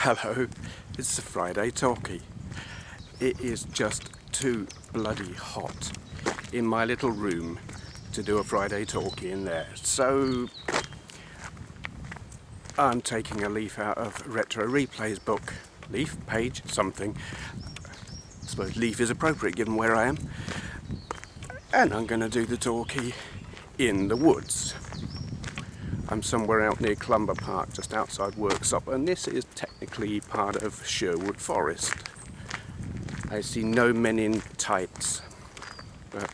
Hello, it's the Friday Talkie. It is just too bloody hot in my little room to do a Friday Talkie in there. So I'm taking a leaf out of Retro Replay's book. Leaf, page, something. I suppose leaf is appropriate given where I am. And I'm going to do the talkie in the woods. I'm somewhere out near Clumber Park, just outside Worksop, and this is technically part of Sherwood Forest. I see no men in tights, but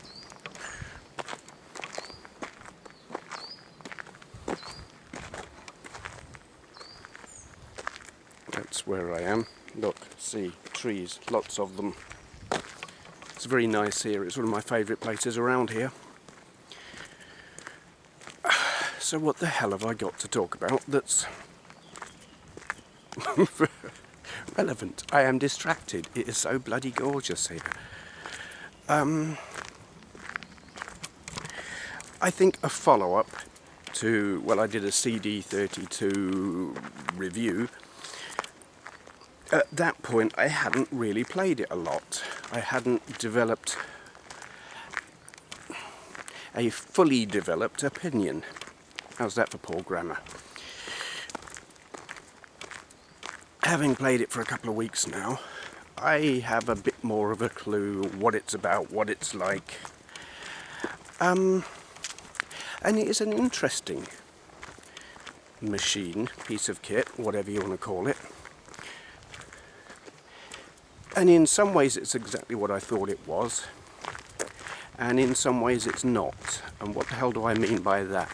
that's where I am. Look, see, trees, lots of them. It's very nice here. It's one of my favourite places around here. So what the hell have I got to talk about that's relevant? I am distracted. It is so bloody gorgeous here. I think a follow-up to, well, I did a CD32 review. At that point I hadn't really played it a lot. I hadn't developed a fully developed opinion. How's that for poor grammar? Having played it for a couple of weeks now, I have a bit more of a clue what it's about, what it's like. And it is an interesting machine, piece of kit, whatever you want to call it. And in some ways it's exactly what I thought it was. And in some ways it's not. And what the hell do I mean by that?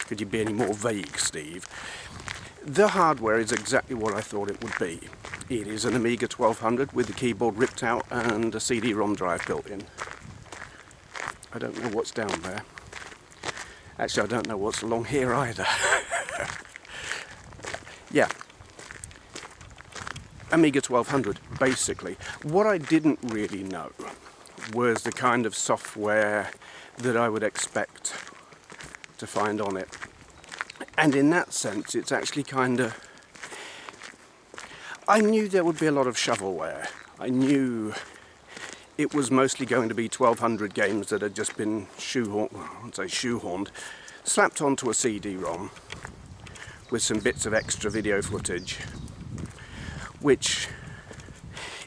Could you be any more vague, Steve? The hardware is exactly what I thought it would be. It is an Amiga 1200 with the keyboard ripped out and a CD-ROM drive built in. I don't know what's down there. Actually, I don't know what's along here either. Yeah. Amiga 1200, basically. What I didn't really know was the kind of software that I would expect to find on it. And in that sense, it's actually kind of... I knew there would be a lot of shovelware. I knew it was mostly going to be 1200 games that had just been shoehorned, slapped onto a CD-ROM with some bits of extra video footage, which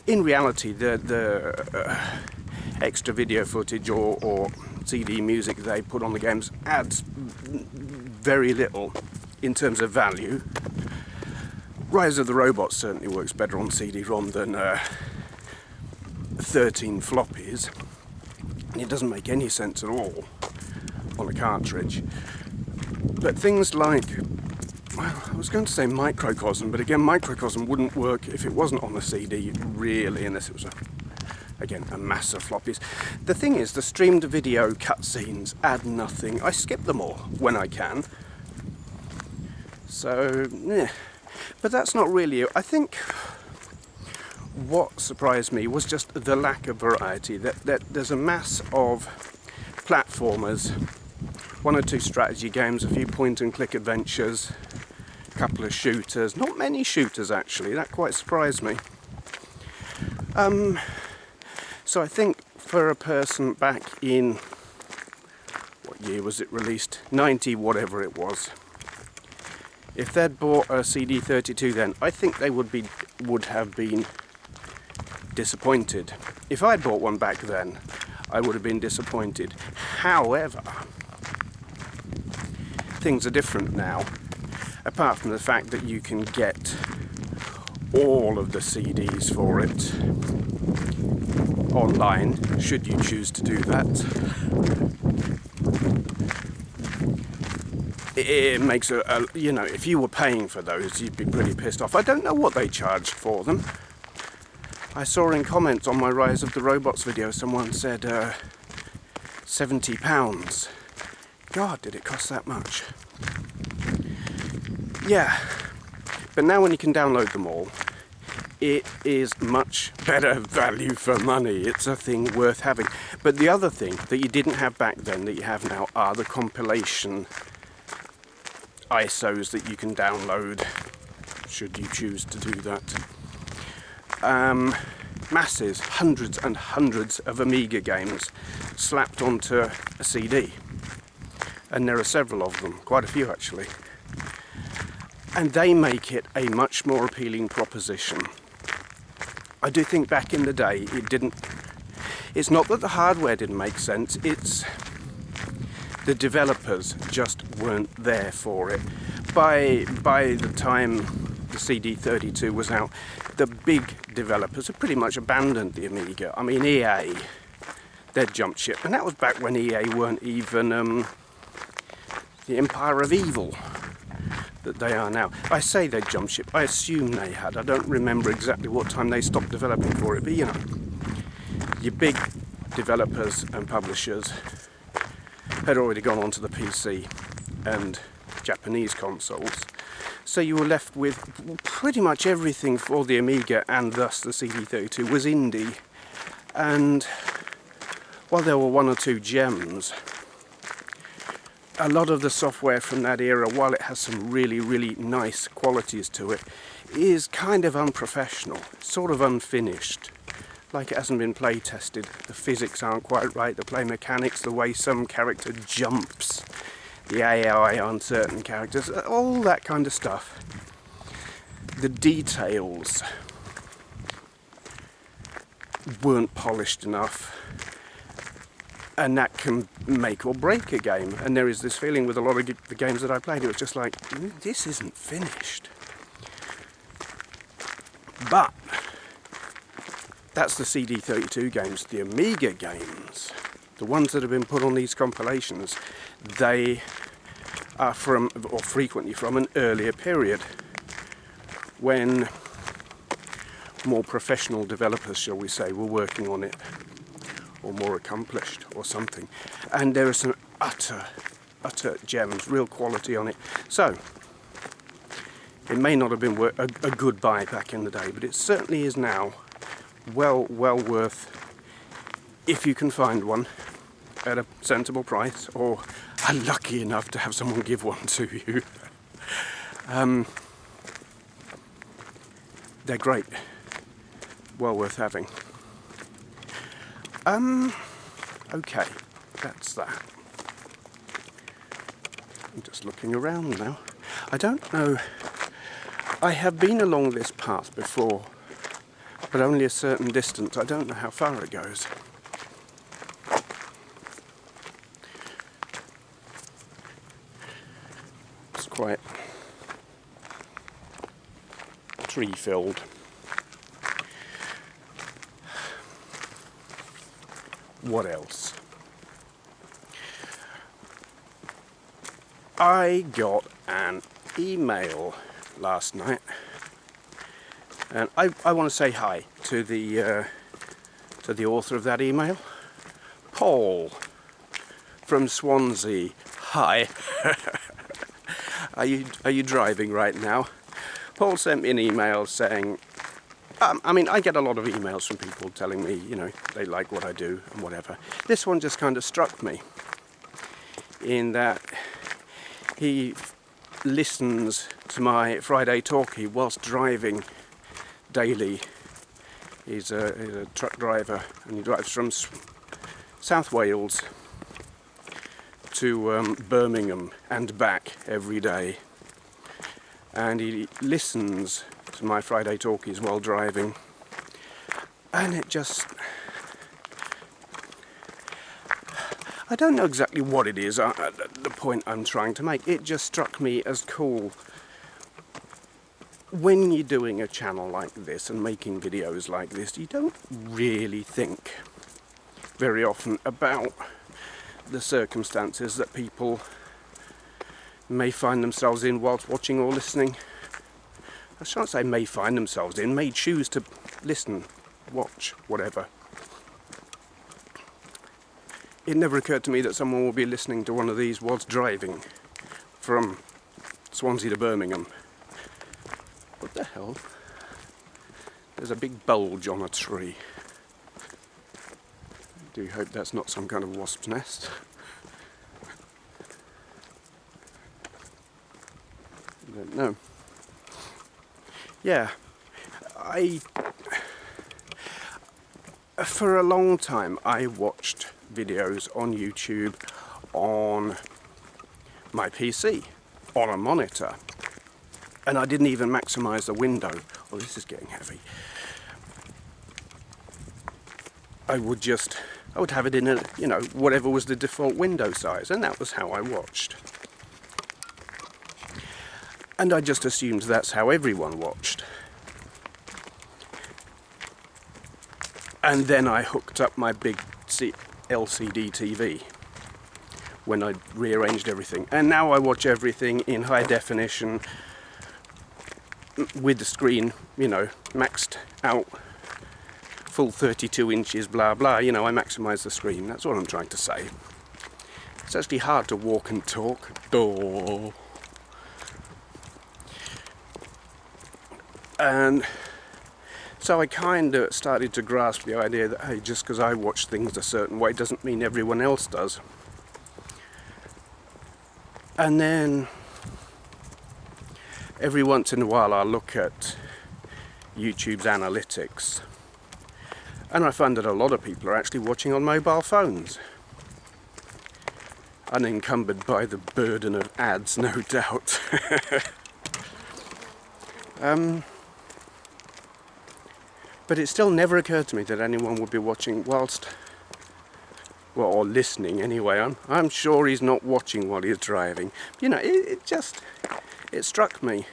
in reality the extra video footage or CD music they put on the games adds very little in terms of value. Rise of the Robots certainly works better on CD-ROM than 13 floppies, and it doesn't make any sense at all on a cartridge. But things like, well, I was going to say Microcosm, but again, Microcosm wouldn't work if it wasn't on the CD, really, unless it was again, a mass of floppies. The thing is, the streamed video cutscenes add nothing. I skip them all when I can. So, yeah. But that's not really it. I think what surprised me was just the lack of variety. That there's a mass of platformers, one or two strategy games, a few point-and-click adventures, a couple of shooters. Not many shooters, actually. That quite surprised me. So I think for a person back in, what year was it released? 90, whatever it was. If they'd bought a CD32 then, I think they would have been disappointed. If I'd bought one back then, I would have been disappointed. However, things are different now. Apart from the fact that you can get all of the CDs for it online, should you choose to do that. It makes you know, if you were paying for those, you'd be pretty pissed off. I don't know what they charged for them. I saw in comments on my Rise of the Robots video, someone said £70. God, did it cost that much? Yeah, but now when you can download them all, it is much better value for money. It's a thing worth having. But the other thing that you didn't have back then that you have now are the compilation ISOs that you can download should you choose to do that. Masses, hundreds and hundreds of Amiga games slapped onto a CD. And there are several of them, quite a few actually. And they make it a much more appealing proposition. I do think back in the day it's not that the hardware didn't make sense, it's the developers just weren't there for it. By the time the CD32 was out, the big developers had pretty much abandoned the Amiga. I mean, EA, they'd jumped ship, and that was back when EA weren't even the Empire of Evil that they are now. I say they jumped ship, I assume they had. I don't remember exactly what time they stopped developing for it, but you know, your big developers and publishers had already gone onto the PC and Japanese consoles. So you were left with pretty much everything for the Amiga, and thus the CD32 was indie. And while there were one or two gems, a lot of the software from that era, while it has some really, really nice qualities to it, is kind of unprofessional, sort of unfinished. Like it hasn't been play tested. The physics aren't quite right, the play mechanics, the way some character jumps, the AI on certain characters, all that kind of stuff. The details weren't polished enough, and that can make or break a game. And there is this feeling with a lot of the games that I played, it was just like, this isn't finished. But that's the CD32 games. The Amiga games, the ones that have been put on these compilations, they are from, or frequently from, an earlier period when more professional developers, shall we say, were working on it, or more accomplished or something. And there are some utter gems, real quality on it. So it may not have been a good buy back in the day, but it certainly is now well worth, if you can find one at a sensible price, or are lucky enough to have someone give one to you. They're great, well worth having. Okay, that's that. I'm just looking around now. I don't know, I have been along this path before, but only a certain distance. I don't know how far it goes. It's quite tree-filled. What else? I got an email last night, and I want to say hi to the author of that email, Paul from Swansea. Hi. Are you driving right now? Paul sent me an email saying, I mean, I get a lot of emails from people telling me, you know, they like what I do and whatever. This one just kind of struck me in that he listens to my FridayTalkie whilst driving daily. He's a truck driver, and he drives from South Wales to Birmingham and back every day. And he listens to my FridayTalkies while driving, and it just, I don't know exactly what it is, the point I'm trying to make. It just struck me as cool. When you're doing a channel like this and making videos like this, you don't really think very often about the circumstances that people may find themselves in whilst watching or listening. I shan't say may find themselves in, may choose to listen, watch, whatever. It never occurred to me that someone will be listening to one of these whilst driving from Swansea to Birmingham. What the hell? There's a big bulge on a tree. I do hope that's not some kind of wasp's nest. I don't know. yeah, for a long time I watched videos on YouTube on my PC, on a monitor, and I didn't even maximize the window. Oh, this is getting heavy. I would have it in a, you know, whatever was the default window size, and that was how I watched. And I just assumed that's how everyone watched. And then I hooked up my big LCD TV when I rearranged everything. And now I watch everything in high definition with the screen, you know, maxed out, full 32 inches, blah blah. You know, I maximise the screen. That's what I'm trying to say. It's actually hard to walk and talk. Oh. And so I kind of started to grasp the idea that, hey, just because I watch things a certain way doesn't mean everyone else does. And then every once in a while I'll look at YouTube's analytics, and I find that a lot of people are actually watching on mobile phones, unencumbered by the burden of ads, no doubt. But it still never occurred to me that anyone would be watching whilst, well, or listening anyway. I'm sure he's not watching while he's driving. You know, it struck me.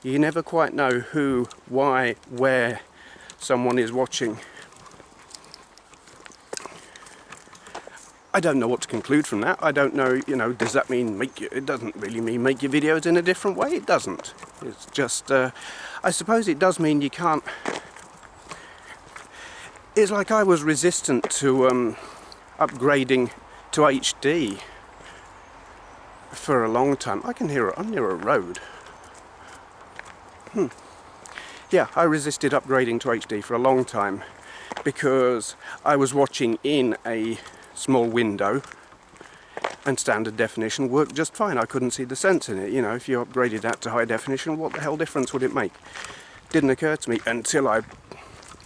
You never quite know who, why, where someone is watching. I don't know what to conclude from that. I don't know, you know, does that mean it doesn't really mean make your videos in a different way. It doesn't. It's just, I suppose it does mean you can't. It's like I was resistant to upgrading to HD for a long time. I'm near a road. Yeah, I resisted upgrading to HD for a long time because I was watching in a small window and standard definition worked just fine. I couldn't see the sense in it. You know, if you upgraded that to high definition, what the hell difference would it make? Didn't occur to me until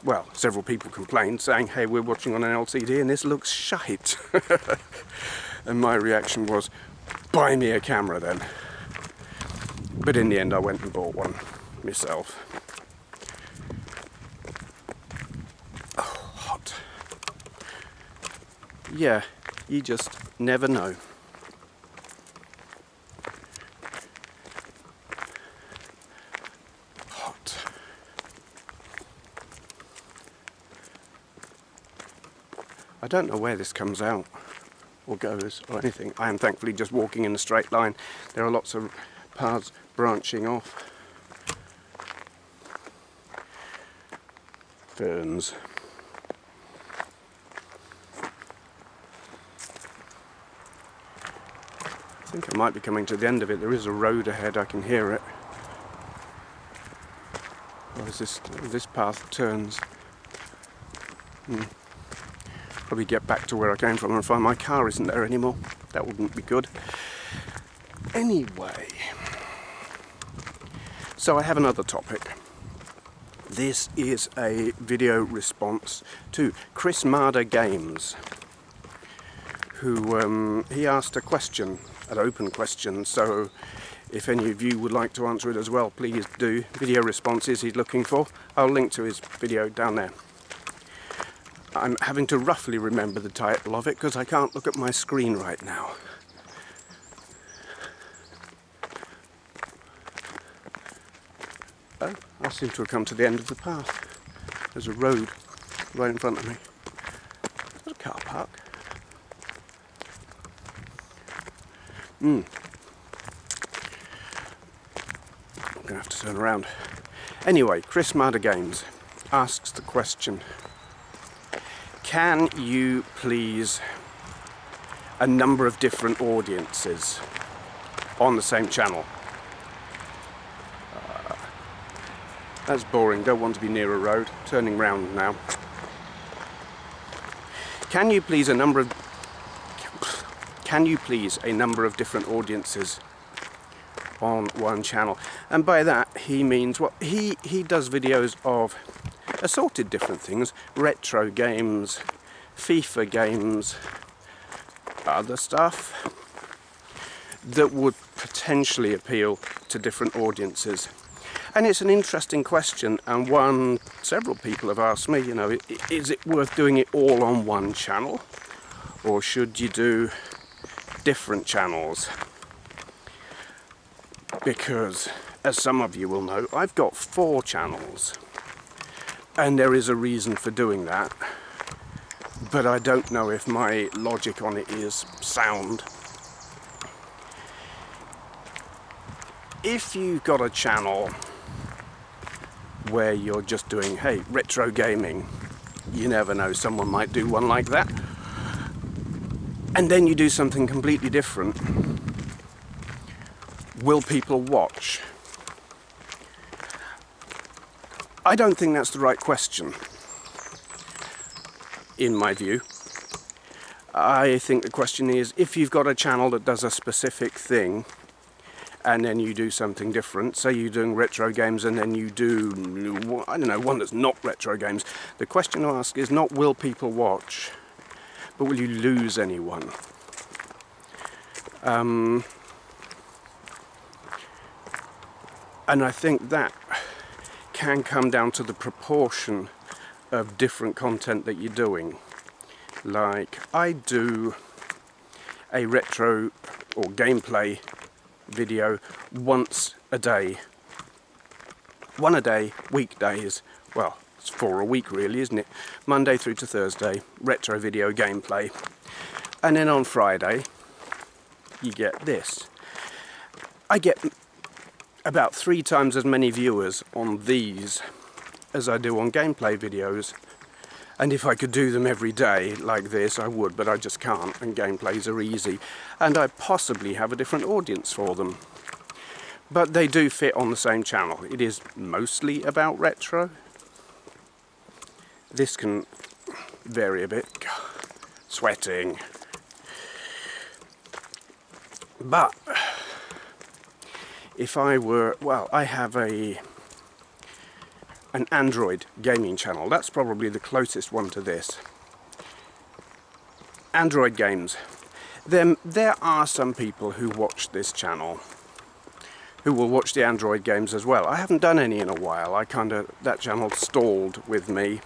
well, several people complained saying, hey, we're watching on an LCD and this looks shite. And my reaction was, buy me a camera then. But in the end I went and bought one myself. Oh, hot. Yeah, you just never know. Hot. I don't know where this comes out or goes or anything. I am thankfully just walking in a straight line. There are lots of paths branching off. Ferns. I think I might be coming to the end of it. There is a road ahead, I can hear it. Or is this path turns? Probably get back to where I came from and find my car isn't there anymore. That wouldn't be good. Anyway, so I have another topic. This is a video response to chrismadagames, who he asked a question, an open question, so if any of you would like to answer it as well, please do. Video responses he's looking for. I'll link to his video down there. I'm having to roughly remember the title of it because I can't look at my screen right now. Oh, I seem to have come to the end of the path. There's a road right in front of me. There's a car park. I'm going to have to turn around. Anyway, chrismadagames asks the question, can you please a number of different audiences on the same channel? That's boring, don't want to be near a road. Turning round now. Can you please a number of different audiences on one channel. And by that he means, well, he does videos of assorted different things: retro games, FIFA games, other stuff that would potentially appeal to different audiences. And it's an interesting question, and one several people have asked me, you know, is it worth doing it all on one channel, or should you do different channels? Because, as some of you will know, I've got 4 channels, and there is a reason for doing that, but I don't know if my logic on it is sound. If you've got a channel where you're just doing, hey, retro gaming, you never know, someone might do one like that, and then you do something completely different, will people watch? I don't think that's the right question, in my view. I think the question is, if you've got a channel that does a specific thing, and then you do something different, say you're doing retro games and then you do, I don't know, one that's not retro games, the question to ask is not will people watch, but will you lose anyone? And I think that can come down to the proportion of different content that you're doing. Like, I do a retro or gameplay video once a day. One a day, weekdays. Well, it's 4 a week really, isn't it? Monday through to Thursday, retro video gameplay. And then on Friday, you get this. I get about 3 times as many viewers on these as I do on gameplay videos. And if I could do them every day like this, I would, but I just can't, and gameplays are easy. And I possibly have a different audience for them. But they do fit on the same channel. It is mostly about retro. This can vary a bit. Sweating. But if I were, well, I have an Android gaming channel. That's probably the closest one to this. Android games. There are some people who watch this channel who will watch the Android games as well. I haven't done any in a while. That channel stalled with me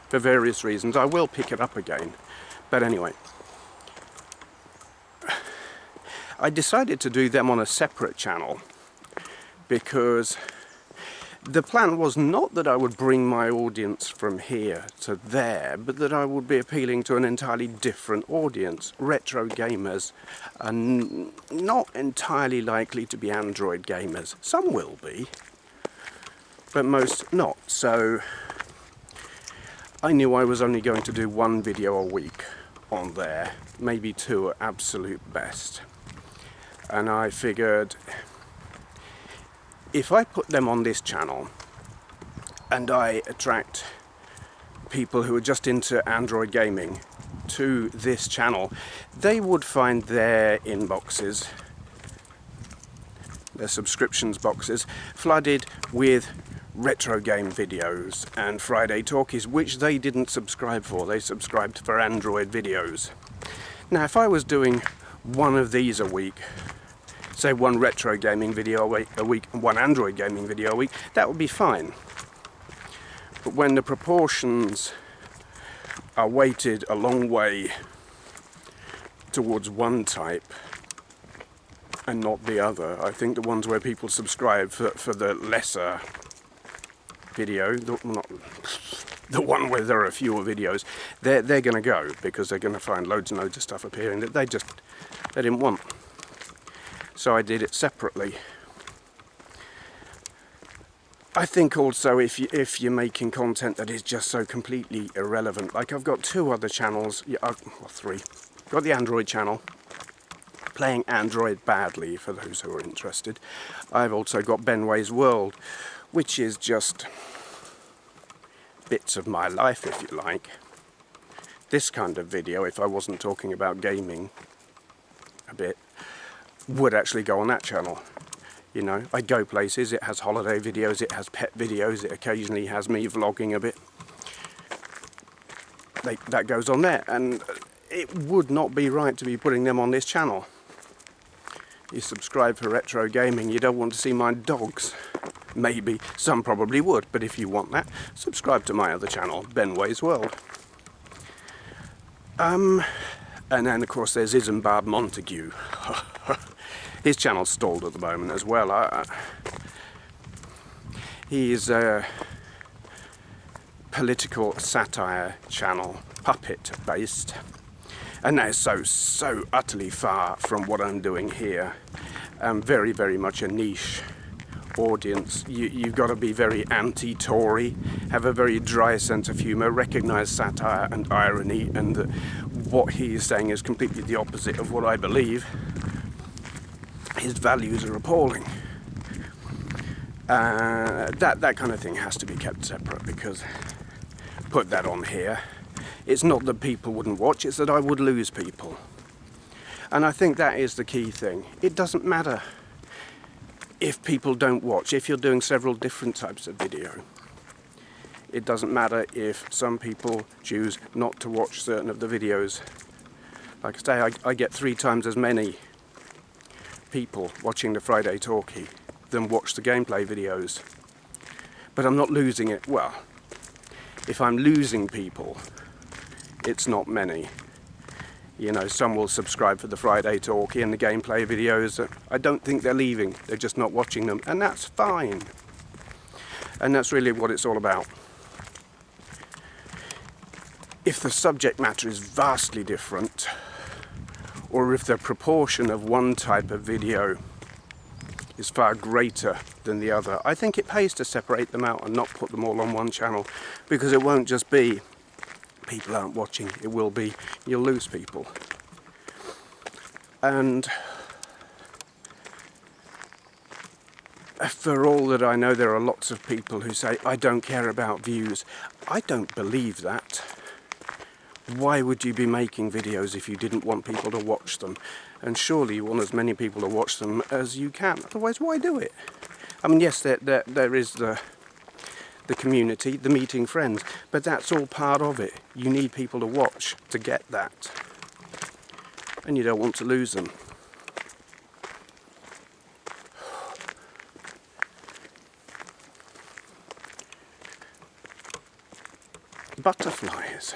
for various reasons. I will pick it up again. But anyway, I decided to do them on a separate channel because the plan was not that I would bring my audience from here to there, but that I would be appealing to an entirely different audience. Retro gamers are not entirely likely to be Android gamers. Some will be, but most not. So I knew I was only going to do 1 video a week on there, maybe 2 at absolute best. And I figured, if I put them on this channel and I attract people who are just into Android gaming to this channel, they would find their inboxes, their subscriptions boxes, flooded with retro game videos and Friday Talkies, which they didn't subscribe for. They subscribed for Android videos. Now, if I was doing 1 of these a week, say 1 retro gaming video a week and 1 Android gaming video a week, that would be fine. But when the proportions are weighted a long way towards one type and not the other, I think the ones where people subscribe for the lesser video, the one where there are fewer videos, they're going to go, because they're going to find loads and loads of stuff appearing that they didn't want. So I did it separately. I think also if you're making content that is just so completely irrelevant, like I've got 2 other channels, well, 3. Got the Android channel, playing Android badly for those who are interested. I've also got Benway's World, which is just bits of my life, if you like. This kind of video, if I wasn't talking about gaming a bit, would actually go on that channel. You know, I go places, it has holiday videos, it has pet videos, it occasionally has me vlogging a bit. That goes on there, and it would not be right to be putting them on this channel. You subscribe for retro gaming, you don't want to see my dogs. Maybe, some probably would, but if you want that, subscribe to my other channel, Benway's World. And then of course there's Isambard Montague. His channel's stalled at the moment as well. He's a political satire channel, puppet based. And that is so utterly far from what I'm doing here. Very, very much a niche audience. You've got to be very anti-Tory, have a very dry sense of humour, recognise satire and irony, and that what he is saying is completely the opposite of what I believe. His values are appalling. That kind of thing has to be kept separate, because put that on here, it's not that people wouldn't watch, it's that I would lose people. And I think that is the key thing. It doesn't matter if people don't watch, if you're doing several different types of video. It doesn't matter if some people choose not to watch certain of the videos. Like I say, I get 3 times as many people watching the FridayTalkie than watch the gameplay videos. But I'm not losing it. Well, if I'm losing people, it's not many. You know, some will subscribe for the FridayTalkie and the gameplay videos. I don't think they're leaving, they're just not watching them, and that's fine. And that's really what it's all about. If the subject matter is vastly different, or if the proportion of one type of video is far greater than the other, I think it pays to separate them out and not put them all on one channel, because it won't just be people aren't watching, it will be you'll lose people. And for all that I know, there are lots of people who say, I don't care about views. I don't believe that. Why would you be making videos if you didn't want people to watch them? And surely you want as many people to watch them as you can, otherwise why do it? I mean, yes, there is the community, the meeting friends, but that's all part of it. You need people to watch to get that, and you don't want to lose them. Butterflies.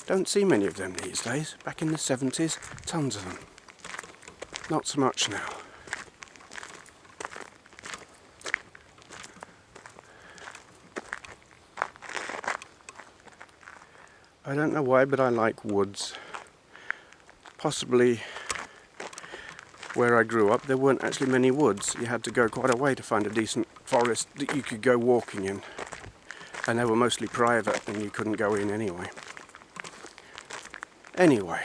Don't see many of them these days. Back in the 70s, tons of them. Not so much now. I don't know why, but I like woods. Possibly where I grew up there weren't actually many woods. You had to go quite a way to find a decent forest that you could go walking in. And they were mostly private and you couldn't go in anyway. Anyway,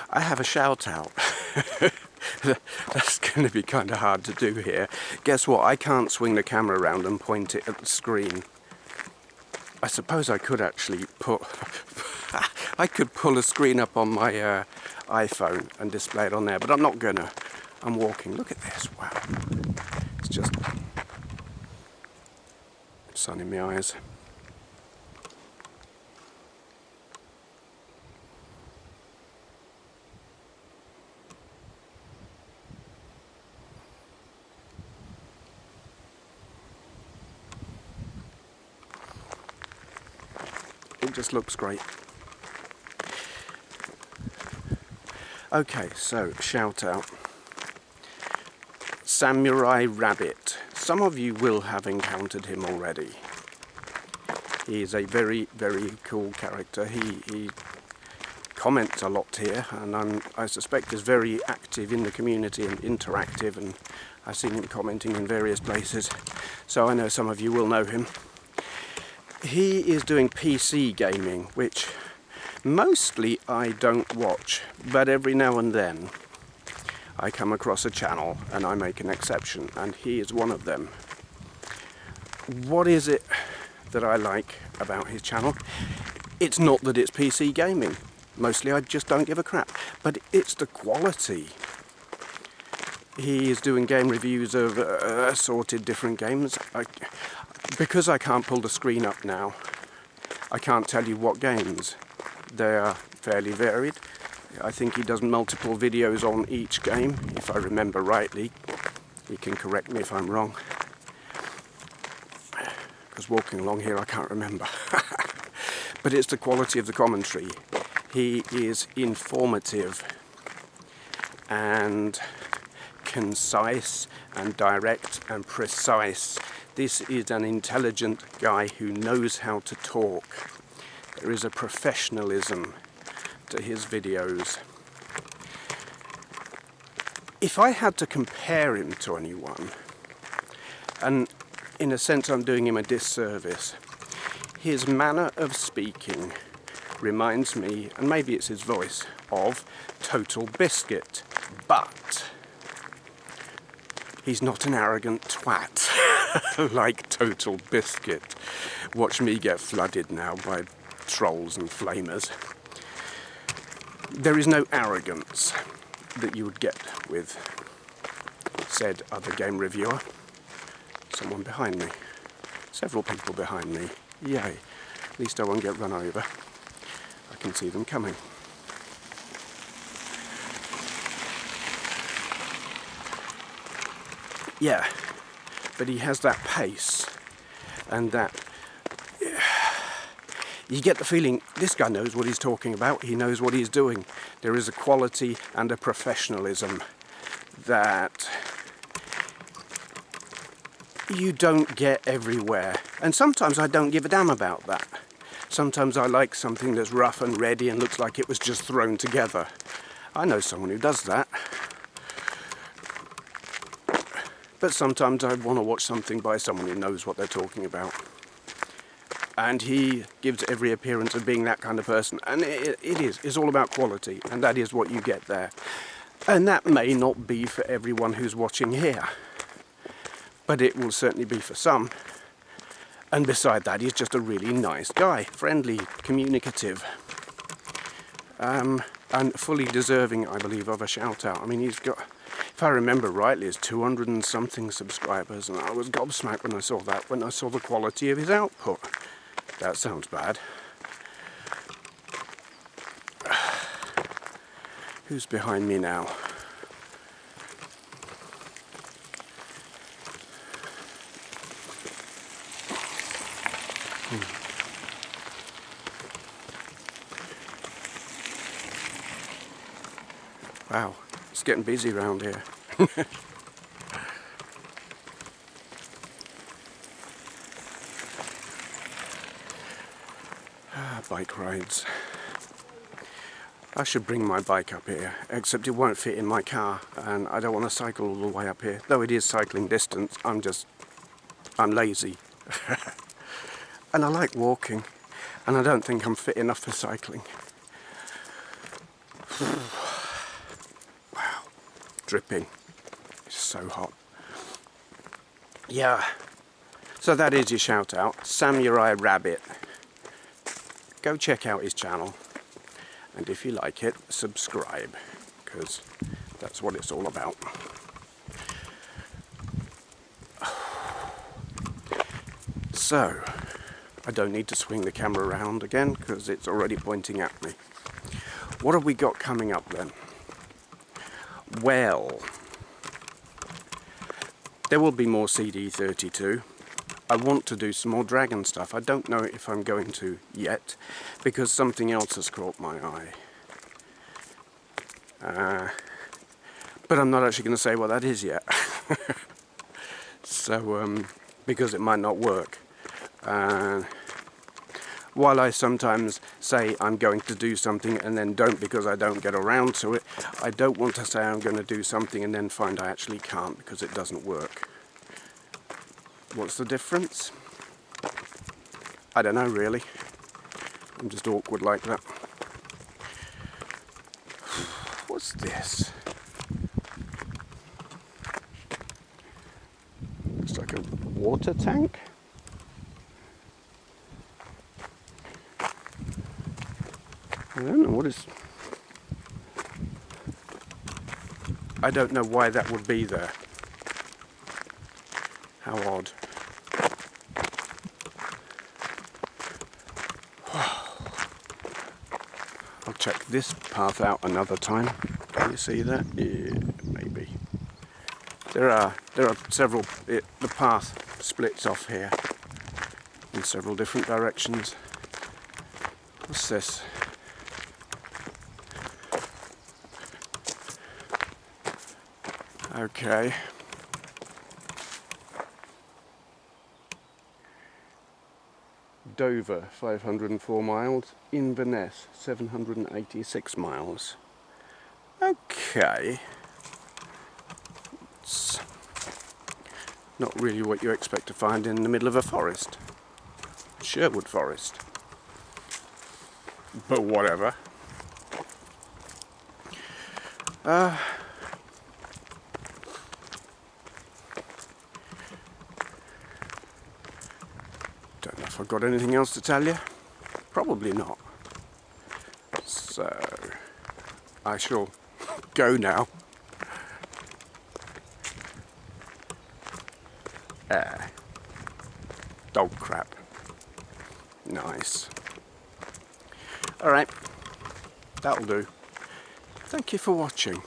I have a shout out. That's going to be kind of hard to do here. Guess what? I can't swing the camera around and point it at the screen. I suppose I could actually I could pull a screen up on my iPhone and display it on there, but I'm not gonna. I'm walking. Look at this. Wow. It's just sun in my eyes. It just looks great. Okay, so shout out. TheSamuraiRabbit. Some of you will have encountered him already. He is a very, very cool character. He comments a lot here, and I suspect is very active in the community and interactive, and I've seen him commenting in various places, so I know some of you will know him. He is doing PC gaming, which mostly I don't watch, but every now and then I come across a channel and I make an exception, and he is one of them. What is it that I like about his channel? It's not that it's PC gaming. Mostly I just don't give a crap. But it's the quality. He is doing game reviews of assorted different games. Because I can't pull the screen up now, I can't tell you what games. They are fairly varied. I think he does multiple videos on each game, if I remember rightly. He can correct me if I'm wrong. Because walking along here I can't remember. But it's the quality of the commentary. He is informative and concise and direct and precise. This is an intelligent guy who knows how to talk. There is a professionalism to his videos. If I had to compare him to anyone, and in a sense I'm doing him a disservice, his manner of speaking reminds me, and maybe it's his voice, of Total Biscuit, but he's not an arrogant twat like Total Biscuit. Watch me get flooded now by trolls and flamers. There is no arrogance that you would get with said other game reviewer. Someone behind me. Several people behind me. Yay. At least I won't get run over. I can see them coming. Yeah, but he has that pace and that... You get the feeling this guy knows what he's talking about, he knows what he's doing. There is a quality and a professionalism that you don't get everywhere. And sometimes I don't give a damn about that. Sometimes I like something that's rough and ready and looks like it was just thrown together. I know someone who does that. But sometimes I want to watch something by someone who knows what they're talking about. And he gives every appearance of being that kind of person. And it's all about quality, and that is what you get there. And that may not be for everyone who's watching here, but it will certainly be for some. And beside that, he's just a really nice guy, friendly, communicative, and fully deserving, I believe, of a shout out. I mean, he's got, if I remember rightly, it's 200 and something subscribers, and I was gobsmacked when I saw that, when I saw the quality of his output. That sounds bad. Who's behind me now? Wow, it's getting busy around here. Bike rides. I should bring my bike up here, except it won't fit in my car, and I don't want to cycle all the way up here. Though it is cycling distance, I'm lazy. And I like walking, and I don't think I'm fit enough for cycling. Wow, dripping. It's so hot. Yeah, so that is your shout out, TheSamuraiRabbit. Go check out his channel, and if you like it, subscribe, because that's what it's all about. So, I don't need to swing the camera around again, because it's already pointing at me. What have we got coming up then? Well, there will be more CD32. I want to do some more dragon stuff. I don't know if I'm going to yet, because something else has caught my eye. But I'm not actually going to say what that is yet. So, because it might not work. While I sometimes say I'm going to do something and then don't because I don't get around to it, I don't want to say I'm going to do something and then find I actually can't because it doesn't work. What's the difference? I don't know really. I'm just awkward like that. What's this? Looks like a water tank. I don't know what is... I don't know why that would be there. How odd. I'll check this path out another time. Can you see that? Yeah, maybe. There are several... the path splits off here in several different directions. What's this? Okay. Dover, 504 miles. Inverness, 786 miles. Okay. It's not really what you expect to find in the middle of a forest. Sherwood Forest. But whatever. Don't know if I've got anything else to tell you. Probably not. So, I shall go now. Dog crap. Nice. Alright, that'll do. Thank you for watching.